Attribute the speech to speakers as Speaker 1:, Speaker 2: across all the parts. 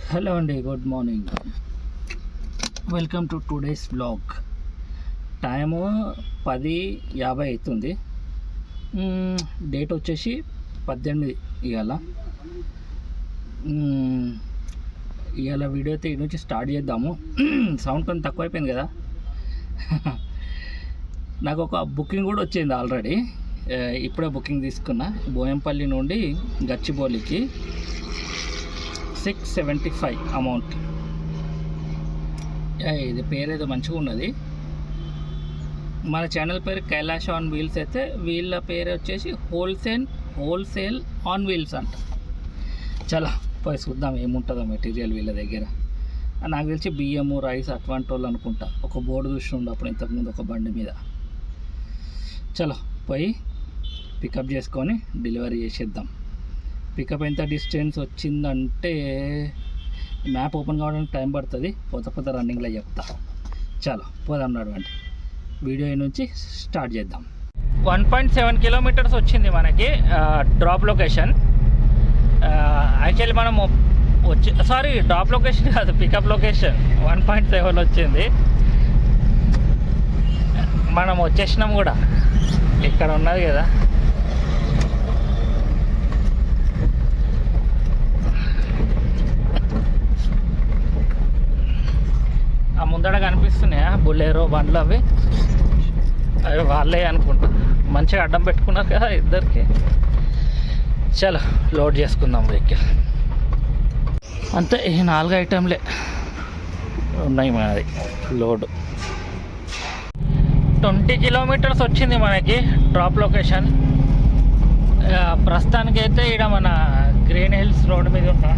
Speaker 1: Hello అండి, good morning. Welcome to today's vlog. Time 10:50 అవుతుంది. Date వచ్చేసి 18 ఇవాళ. వీడియో అయితే ఇటు నుంచి స్టార్ట్ చేద్దాము. సౌండ్ కొంచెం తక్కువ అయిపోయింది కదా. నాకు ఒక బుకింగ్ కూడా వచ్చింది ఆల్రెడీ. ఇప్పుడే బుకింగ్ తీసుకున్నా. బోయంపల్లి నుండి గచ్చిబౌలికి 675 అమౌంట్. ఇది పేరు ఏదో మంచిగా ఉన్నది. మన ఛానల్ పేరు కైలాష్ ఆన్ వీల్స్. అయితే వీళ్ళ పేరు వచ్చేసి హోల్సేల్ ఆన్ వీల్స్ అంట. చాలా పోయి చూద్దాం ఏముంటుందో మెటీరియల్ వీళ్ళ దగ్గర. నాకు తెలిసి బియ్యము రైస్ అటువంటి వాళ్ళు అనుకుంటా. ఒక బోర్డు చూస్తుండే అప్పుడు ఇంతకుముందు ఒక బండి మీద. చలో పోయి పికప్ చేసుకొని డెలివరీ చేసేద్దాం. పికప్ ఎంత డిస్టెన్స్ వచ్చిందంటే మ్యాప్ ఓపెన్ కావడానికి టైం పడుతుంది. పోత రన్నింగ్లో చెప్తా. చాలా పోదాం నడవండి. వీడియో నుంచి స్టార్ట్ చేద్దాం. 1.7 కిలోమీటర్స్ వచ్చింది మనకి డ్రాప్ లొకేషన్. యాక్చువల్లీ మనం డ్రాప్ లొకేషన్ కాదు, పికప్ లొకేషన్ 1.7 వచ్చింది. మనం వచ్చేసినాం కూడా. ఇక్కడ ఉన్నది కదా, ఆ ముందడ కనిపిస్తున్నాయా బులెరో బండ్లు. అవి వాళ్ళే అనుకుంటా. మంచిగా అడ్డం పెట్టుకున్నారు కదా ఇద్దరికి. చలో లోడ్ చేసుకుందాం వెహికల్. అంతే, ఈ 4 ఐటెంలే ఉన్నాయి మనది లోడ్. 20 కిలోమీటర్స్ వచ్చింది మనకి డ్రాప్ లొకేషన్. ప్రస్తుతానికి అయితే ఇక్కడ మన గ్రీన్ హిల్స్ రోడ్ మీద ఉన్నా.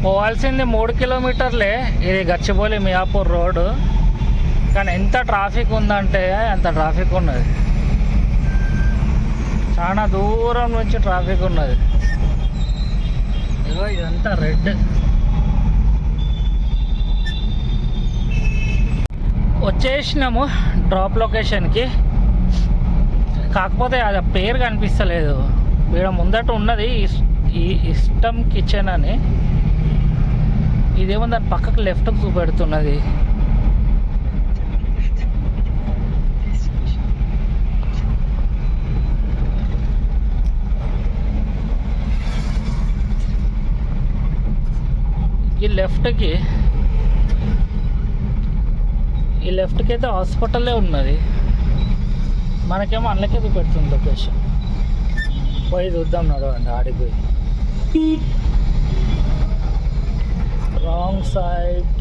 Speaker 1: పోవాల్సింది 3 కిలోమీటర్లే. ఇది గచ్చిబౌలి మియాపూర్ రోడ్డు. కానీ ఎంత ట్రాఫిక్ ఉందంటే అంత ట్రాఫిక్ ఉన్నది. చాలా దూరం నుంచి ట్రాఫిక్ ఉన్నది. ఇగో ఇదంతా రెడ్. వచ్చేసినాము డ్రాప్ లొకేషన్కి. కాకపోతే అది పేరు కనిపిస్తలేదు. వీడ ముందట ఉన్నది ఈ ఇష్టం కిచెన్ అని. ఇదేమో దాని పక్కకు లెఫ్ట్కి చూపెడుతున్నది. ఈ లెఫ్ట్కి అయితే హాస్పిటల్లే ఉన్నది. మనకేమో అందులోకే చూపెడుతుంది లొకేషన్. పోయి చూద్దాం నడవండి. ఆడిపోయి రాంగ్ సైడ్.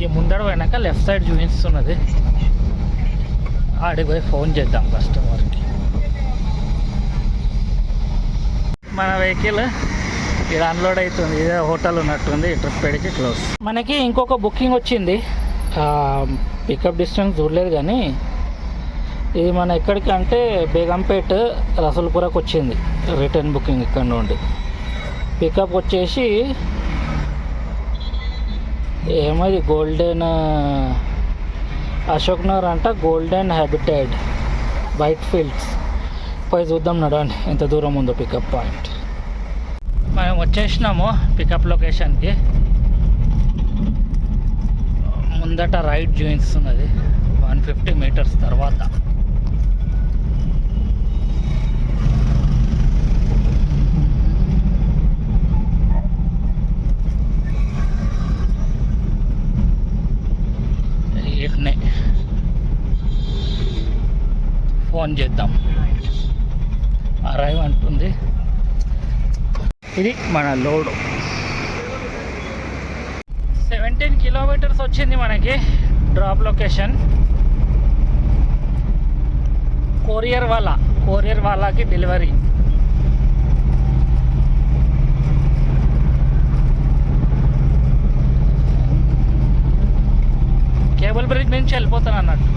Speaker 1: ఈ ముందర పోయినాక లెఫ్ట్ సైడ్ చూపిస్తున్నది. ఆడిపోయి ఫోన్ చేద్దాం కస్టమర్కి. మన వెహికల్ ఇది అన్లోడ్ అవుతుంది. ఇదే హోటల్ ఉన్నట్టుంది. ట్రిప్ పెడికి క్లోజ్. మనకి ఇంకొక బుకింగ్ వచ్చింది. పికప్ డిస్టెన్స్ చూడలేదు కానీ ఇది మన ఎక్కడికి అంటే బేగంపేట్ రసూల్పురకు వచ్చింది. రిటర్న్ బుకింగ్ ఇక్కడ నుండి. పికప్ వచ్చేసి ఏమది గోల్డెన్ అశోక్ నగర్ అంట. Golden habitat white fields. పోయి చూద్దాం నడవండి ఎంత దూరం ఉందో పికప్ పాయింట్. మనం వచ్చేసినాము పికప్ లొకేషన్కి. ముందట రైట్ చూపిస్తున్నది 150 మీటర్స్ తర్వాత. ఇట్నే ఫోన్ చేద్దాం. అరైవ్ అంటుంది. ఇది మన లోడ్. 17 కిలోమీటర్స్ వచ్చింది మనకి డ్రాప్ లొకేషన్. కొరియర్ వాళ్ళకి డెలివరీ. కేబుల్ బ్రిడ్జ్ నుంచి వెళ్ళిపోతాను అన్నట్టు.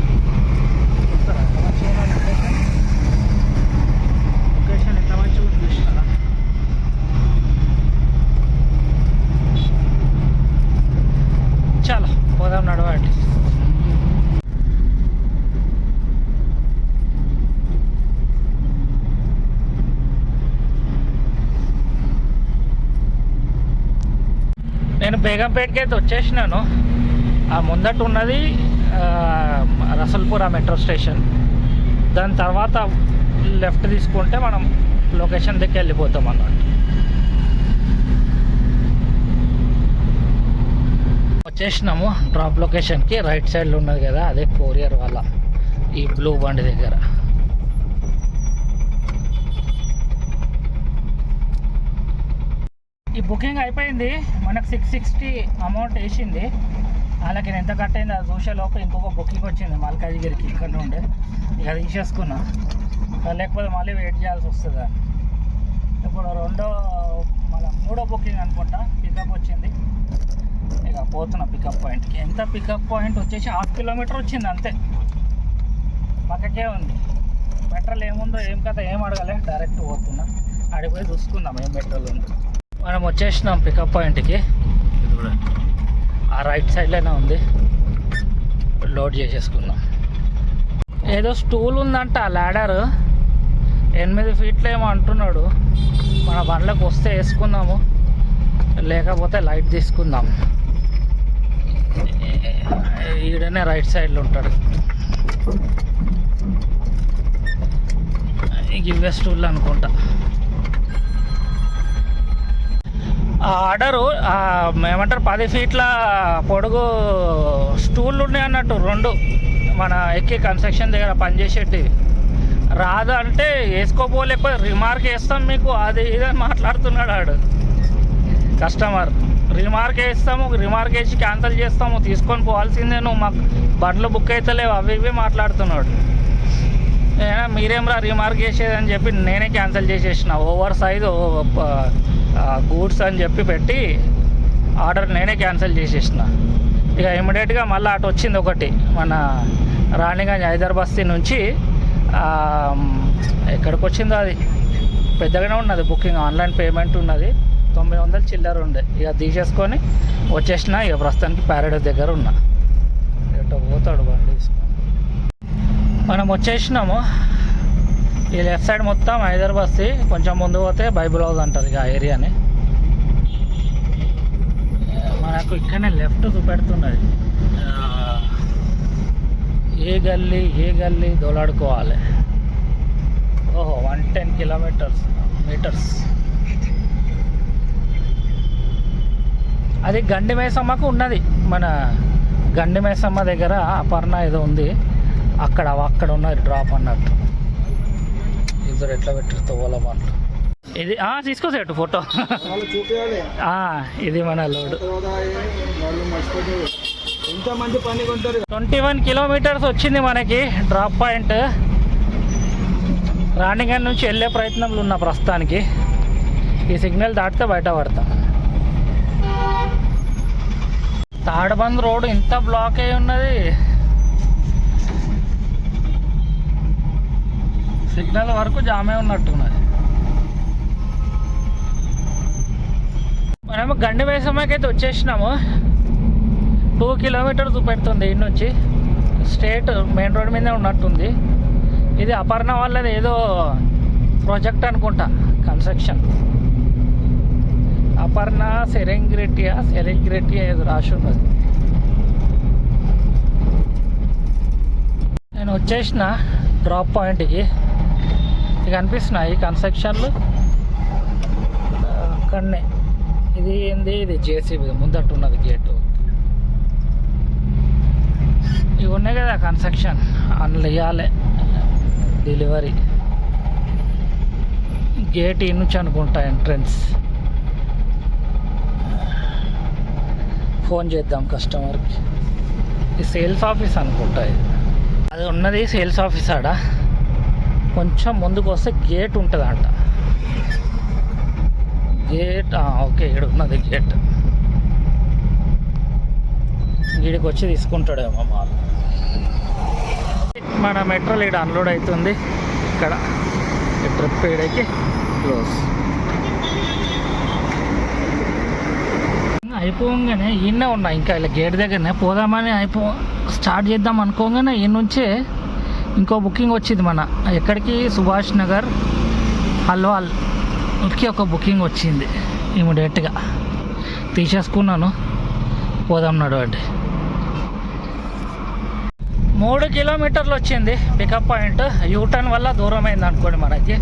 Speaker 1: లొకేషన్ ఎంత మంచిగా చూసినారా. నేను బేగంపేటకి అయితే వచ్చేసినాను. ఆ ముందట ఉన్నది రసల్పుర మెట్రో స్టేషన్. దాని తర్వాత లెఫ్ట్ తీసుకుంటే మనం లొకేషన్ దగ్గరికి వెళ్ళిపోతాం అన్నట్టు. వచ్చేసినాము డ్రాప్ లొకేషన్కి. రైట్ సైడ్లో ఉన్నది కదా, అదే కొరియర్ వాళ్ళ ఈ బ్లూ బండి దగ్గర. ఈ బుకింగ్ అయిపోయింది. మనకు 660 అమౌంట్ వేసింది. వాళ్ళకి ఎంత కట్ అయింది అది చూసే లోపు ఇంకొక బుకింగ్ వచ్చింది మల్కాజ్గిరికి ఇక్కడ నుండి. ఇక తీసేసుకున్నా, లేకపోతే మళ్ళీ వెయిట్ చేయాల్సి వస్తుంది. ఇప్పుడు మూడో బుకింగ్ అనుకుంటా పికప్ వచ్చింది. ఇక పోతున్నా పికప్ పాయింట్కి. ఎంత పికప్ పాయింట్ వచ్చేసి 1/2 కిలోమీటర్ వచ్చింది అంతే, పక్కకే ఉంది. పెట్రోల్ ఏముందో ఏం కథ ఏం అడగలే, డైరెక్ట్ పోతున్నా. అడిగిపోయి చూసుకుందాం ఏం పెట్రోల్ ఉంది. మనం వచ్చేసినాం పికప్ పాయింట్కి. ఆ రైట్ సైడ్లోనే ఉంది, లోడ్ చేసేసుకుందాం. ఏదో స్టూల్ ఉందంట, ల్యాడర్ 8 ఫీట్లు ఏమో అంటున్నాడు. మన బండ్లకు వస్తే వేసుకుందాము, లేకపోతే లైట్ తీసుకుందాం. ఈడనే రైట్ సైడ్లో ఉంటాడు. ఇవే స్టూల్ అనుకుంటా. ఆర్డరు ఏమంటారు 10 ఫీట్ల పొడుగు స్టూళ్ళు ఉన్నాయి అన్నట్టు, 2 మన ఎక్కి కన్స్ట్రక్షన్ దగ్గర పనిచేసేటివి. రాదు అంటే వేసుకోపోలేకపోతే రిమార్క్ వేస్తాం మీకు, అది ఇదని మాట్లాడుతున్నాడు ఆడు కస్టమర్. రిమార్క్ వేస్తాము, రిమార్క్ వేసి క్యాన్సిల్ చేస్తాము, తీసుకొని పోవాల్సిందే, నువ్వు మాకు బండ్లు బుక్ అవుతలేవు, అవి ఇవి మాట్లాడుతున్నాడు. మీరేమరా రిమార్క్ చేసేదని చెప్పి నేనే క్యాన్సిల్ చేసేసిన. ఓవర్ సైజు గూడ్స్ అని చెప్పి పెట్టి ఆర్డర్ నేనే క్యాన్సిల్ చేసేసిన. ఇక ఇమ్మీడియట్గా మళ్ళీ అటు వచ్చింది ఒకటి, మన రాణిగంజ్ హైదరాబాద్ నుంచి ఎక్కడికి వచ్చిందో అది పెద్దగానే ఉన్నది బుకింగ్. ఆన్లైన్ పేమెంట్ ఉన్నది, 900 చిల్లర ఉండే. ఇక తీసేసుకొని వచ్చేసిన. ఇక ప్రస్తుతానికి ప్యారడైస్ దగ్గర ఉన్నా. ఎటో పోతాడు బండి తీసుకొని. మనం వచ్చేసినాము. ఈ లెఫ్ట్ సైడ్ మొత్తం హైదరాబాద్, కొంచెం ముందు పోతే బైబుల్ హౌస్ అంటారు ఇక ఆ ఏరియాని. మనకు ఇక్కడనే లెఫ్ట్ చూపెడుతున్నది. ఏ గల్లీ దోలాడుకోవాలి. ఓహో 110 మీటర్స్. అది గండి మైసమ్మకు ఉన్నది. మన గండి మైసమ్మ దగ్గర అపర్ణ ఏదో ఉంది, అక్కడ ఉన్నది డ్రాప్ అన్నట్టు. ఇద్దరు ఎట్లా పెట్టారు తోవాల మాటలు. ఇది తీసుకోసేటు ఫోటో. ఇది మన లోడ్. 21 కిలోమీటర్స్ వచ్చింది మనకి డ్రాప్ పాయింట్. రాణిగంజ్ నుంచి వెళ్ళే ప్రయత్నంలో ఉన్న ప్రస్తుతానికి. ఈ సిగ్నల్ దాటితే బయట పడతా. తాడబంద్ రోడ్ ఇంత బ్లాక్ అయి ఉన్నది. సిగ్నల్ వరకు జామే ఉన్నట్టున్నది. మనము గండి మైసమ్మకైతే వచ్చేసినాము. 2 కిలోమీటర్స్ పెడుతుంది ఇటు నుంచి. స్ట్రేట్ మెయిన్ రోడ్ మీదే ఉన్నట్టుంది. ఇది అపర్ణ వాళ్ళది ఏదో ప్రాజెక్ట్ అనుకుంటా, కన్స్ట్రక్షన్. అపర్ణ సెరెంగ్రెట్టి ఏదో రాసి ఉన్నది. నేను వచ్చేసిన డ్రాప్ పాయింట్కి. ఇక అనిపిస్తున్నాయి ఈ కన్స్ట్రక్షన్లు అక్కడనే. ఇది ఏంది, ఇది జేసీబీ ముందట్టు ఉన్నది గేటు. ఇవి ఉన్నాయి కదా కన్స్ట్రక్షన్, అందులో ఇవ్వాలి డెలివరీ. గేట్ ఈ నుంచి అనుకుంటా ఎంట్రన్స్. ఫోన్ చేద్దాం కస్టమర్కి. ఈ సేల్స్ ఆఫీస్ అనుకుంటా, అది ఉన్నది సేల్స్ ఆఫీస్. ఆడ కొంచెం ముందుకు వస్తే గేట్ ఉంటుందంట. గేట్ ఓకే, ఇక్కడ ఉన్నది గేట్. వీడికి వచ్చి తీసుకుంటాడేమో మాల్. మన మెట్రో ఇక్కడ అన్లోడ్ అవుతుంది. ఇక్కడ ట్రిప్ ఈడకి క్లోజ్ అయిపోగానే ఈయనే ఉన్నా. ఇంకా ఇలా గేట్ దగ్గరనే పోదామని స్టార్ట్ చేద్దాం అనుకోగానే ఈ నుంచే ఇంకో బుకింగ్ వచ్చింది. మన ఎక్కడికి సుభాష్ నగర్ హల్వాల్కి ఒక బుకింగ్ వచ్చింది ఇమీడియట్గా. తీసేసుకున్నాను. పోదాం నడవండి. 3 కిలోమీటర్లు వచ్చింది పికప్ పాయింట్. యూటర్న్ వల్ల దూరం అయింది అనుకోండి మనకి.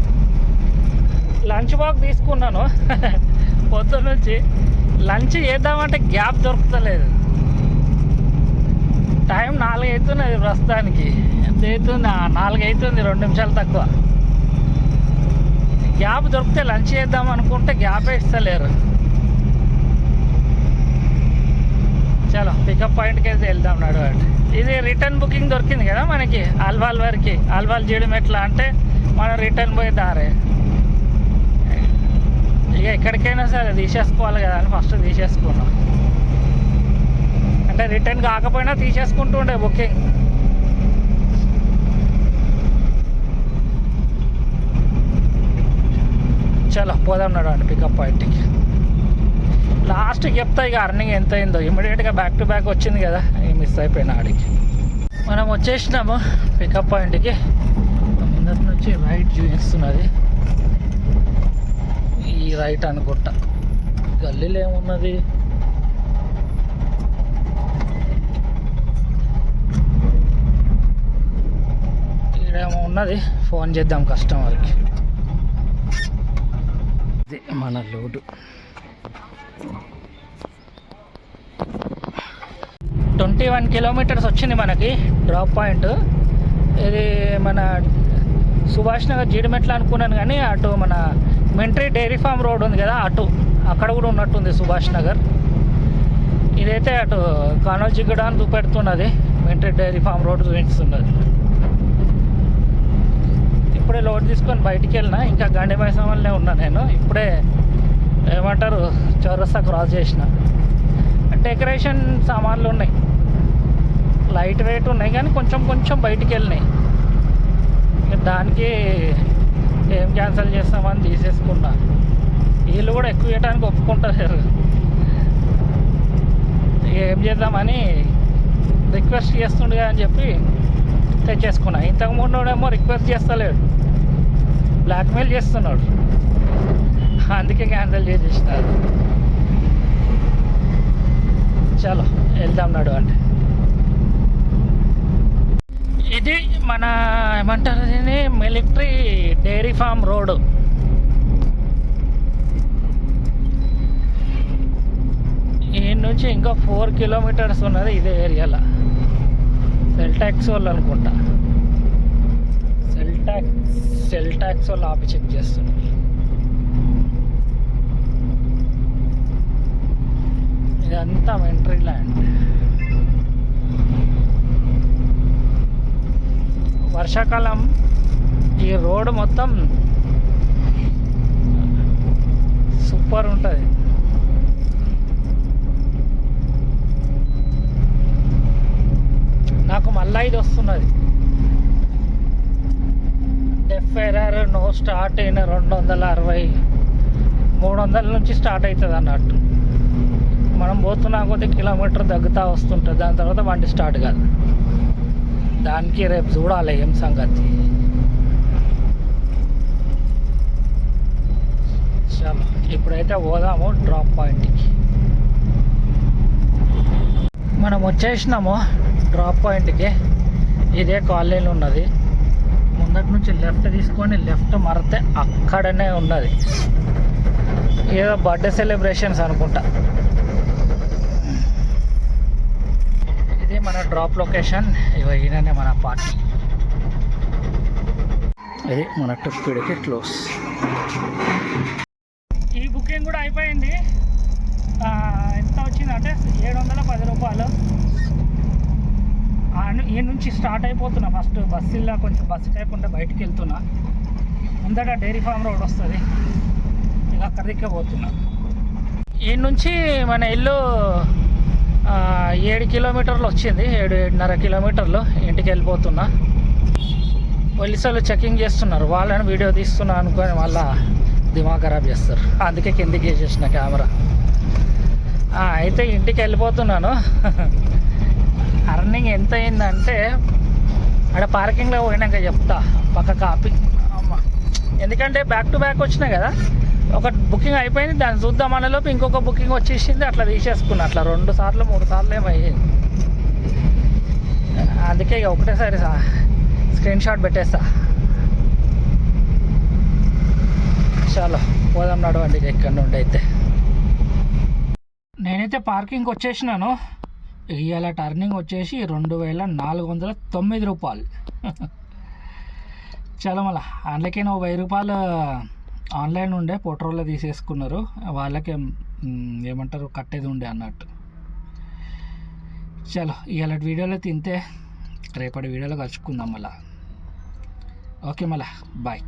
Speaker 1: లంచ్ బాక్స్ తీసుకున్నాను. పొద్దున్న నుంచి లంచ్ చేద్దామంటే గ్యాప్ దొరుకుతలేదు. టైం 4 అవుతున్నది ప్రస్తుతానికి. ఎంత అవుతుంది? 4 అవుతుంది, 2 నిమిషాలు తక్కువ. గ్యాప్ దొరికితే లంచ్ చేద్దాం అనుకుంటే గ్యాపే ఇస్తలేరు. చలో పికప్ పాయింట్కి అయితే వెళ్దాం నడవండి. ఇది రిటర్న్ బుకింగ్ దొరికింది కదా మనకి ఆల్వాల్ వరకు. ఆల్వాల్ చేయడం ఎట్లా అంటే మనం రిటర్న్ పోయి దారే. ఇక ఎక్కడికైనా సరే తీసేసుకోవాలి కదా అని ఫస్ట్ తీసేసుకున్నాం. అంటే రిటర్న్ కాకపోయినా తీసేసుకుంటుండే బుకింగ్. చలో పోదాం నడవండి పికప్ పాయింట్కి. లాస్ట్కి చెప్తా ఇక అర్నింగ్ ఎంత అయిందో. ఇమీడియట్గా బ్యాక్ టు బ్యాక్ వచ్చింది కదా, మిస్ అయిపోయినా ఆడికి. మనం వచ్చేసినాము పికప్ పాయింట్కి. ముందటి నుంచి రైట్ చూపిస్తున్నది. ఈ రైట్ అనుకుంటా. గల్లీలో ఏమున్నది? ఇక్కడేమో ఉన్నది. ఫోన్ చేద్దాం కస్టమర్కి. ఇది మన లోడు. 21 కిలోమీటర్స్ వచ్చింది మనకి డ్రాప్ పాయింట్. ఇది మన సుభాష్ నగర్ జీడిమెట్ల అనుకున్నాను, కానీ అటు మన మింట్రీ డైరీ ఫామ్ రోడ్ ఉంది కదా, అక్కడ కూడా ఉన్నట్టుంది సుభాష్ నగర్. ఇదైతే అటు కానోజిగూడ అని చూపెడుతున్నది. మింట్రీ డైరీ ఫామ్ రోడ్ చూపిస్తున్నది. ఇప్పుడే లోడ్ తీసుకొని బయటికి వెళ్ళినా. ఇంకా గండి మైసమ్మలనే ఉన్నా నేను. ఇప్పుడే ఏమంటారు చౌరస్తా క్రాస్ చేసిన. డెకరేషన్ సామాన్లు ఉన్నాయి, లైట్ వెయిట్ ఉన్నాయి, కానీ కొంచెం బయటికి వెళ్ళినాయి. దానికి ఏం క్యాన్సిల్ చేస్తామని తీసేసుకున్నా. వీళ్ళు కూడా ఎక్కువ చేయడానికి ఒప్పుకుంటారు. ఏం చేద్దామని రిక్వెస్ట్ చేస్తుండగా అని చెప్పి తెచ్చేసుకున్నా. ఇంతకుముందుడేమో రిక్వెస్ట్ చేస్తలేడు, బ్లాక్మెయిల్ చేస్తున్నాడు. అందుకే క్యాన్సిల్ చేసేసినారు. చలో వెళ్దాం నడవండి. ఇది మన ఏమంటారు దీన్ని, మిలిటరీ డైరీ ఫామ్ రోడ్. ఈ నుంచి ఇంకా 4 కిలోమీటర్స్ ఉన్నది ఇదే ఏరియాలో. సెల్ ట్యాక్స్ వాళ్ళు అనుకుంటా. సెల్ ట్యాక్స్ వాళ్ళు ఆపి చెక్ చేస్తున్నారు. ఇదంతా మిలిటరీ ల్యాండ్. వర్షాకాలం ఈ రోడ్ మొత్తం సూపర్ ఉంటుంది. నాకు మళ్ళీ ఇది వస్తున్నది. డెఫ్ ఎర్రర్ నో స్టార్ట్ అయిన 260 300 నుంచి స్టార్ట్ అవుతుంది అన్నట్టు. మనం పోతున్నా కొద్ది కిలోమీటర్ తగ్గుతూ వస్తుంటుంది. దాని తర్వాత బండి స్టార్ట్ కాదు. దానికి రేపు చూడాలి ఏం సంగతి. చలో ఇప్పుడైతే పోదాము డ్రాప్ పాయింట్కి. మనం వచ్చేసినాము డ్రాప్ పాయింట్కి. ఇదే కాలనీలో ఉన్నది. ముందటి నుంచి లెఫ్ట్ తీసుకొని లెఫ్ట్ మరితే అక్కడనే ఉన్నది. ఏదో బర్త్డే సెలబ్రేషన్స్ అనుకుంటా. ఇది మన డ్రాప్ లొకేషన్. ఈయననే మన పార్టీ. ఇది మన ట్రిప్కి క్లోజ్. ఈ బుకింగ్ కూడా అయిపోయింది. ఎంత వచ్చిందంటే 710 రూపాయలు. ఈ నుంచి స్టార్ట్ అయిపోతున్నా. ఫస్ట్ బస్సులో కొంచెం బస్సు టైప్ ఉంటే బయటికి వెళ్తున్నా. ముందట డైరీ ఫామ్ రోడ్ వస్తుంది, ఇక అక్కడికే పోతున్నా. ఈ నుంచి మన ఇల్లు 7 కిలోమీటర్లు వచ్చింది. 7.5 కిలోమీటర్లు. ఇంటికి వెళ్ళిపోతున్నా. పోలీసులు చెకింగ్ చేస్తున్నారు. వాళ్ళని వీడియో తీస్తున్నా అనుకొని మళ్ళీ దిమాగ్ ఖరాబ్ చేస్తారు. అందుకే కిందికి వేసేసిన కెమెరా. అయితే ఇంటికి వెళ్ళిపోతున్నాను. అర్నింగ్ ఎంత అయిందంటే అక్కడ పార్కింగ్లో పోయినాక చెప్తా. పక్క కాపీ అమ్మ, ఎందుకంటే బ్యాక్ టు బ్యాక్ వచ్చినాయి కదా. ఒక బుకింగ్ అయిపోయింది, దాన్ని చూద్దాం అనేలోపు ఇంకొక బుకింగ్ వచ్చేసింది, అట్లా తీసేసుకున్నా. అట్లా 2 సార్లు 3 సార్లు ఏమయ్యింది. అందుకే ఇక ఒకటేసారి స్క్రీన్ షాట్ పెట్టేస్తా. చాలా పోదాం నడవండి ఇక్కడ నుండి. అయితే నేనైతే పార్కింగ్కి వచ్చేసినాను. ఇవాళ టర్నింగ్ వచ్చేసి 2409 రూపాయలు. చాలా మళ్ళీ అందులోకి 1000 రూపాయలు ఆన్లైన్ ఉండే పెట్రోల్లో తీసేసుకున్నారు. వాళ్ళకే ఏమంటారు కట్టేది ఉండే అన్నట్టు. చలో ఇవాళ వీడియోలో తింటే రేపటి వీడియోలో కలుసుకుందాం మళ్ళా. ఓకే మళ్ళా బాయ్.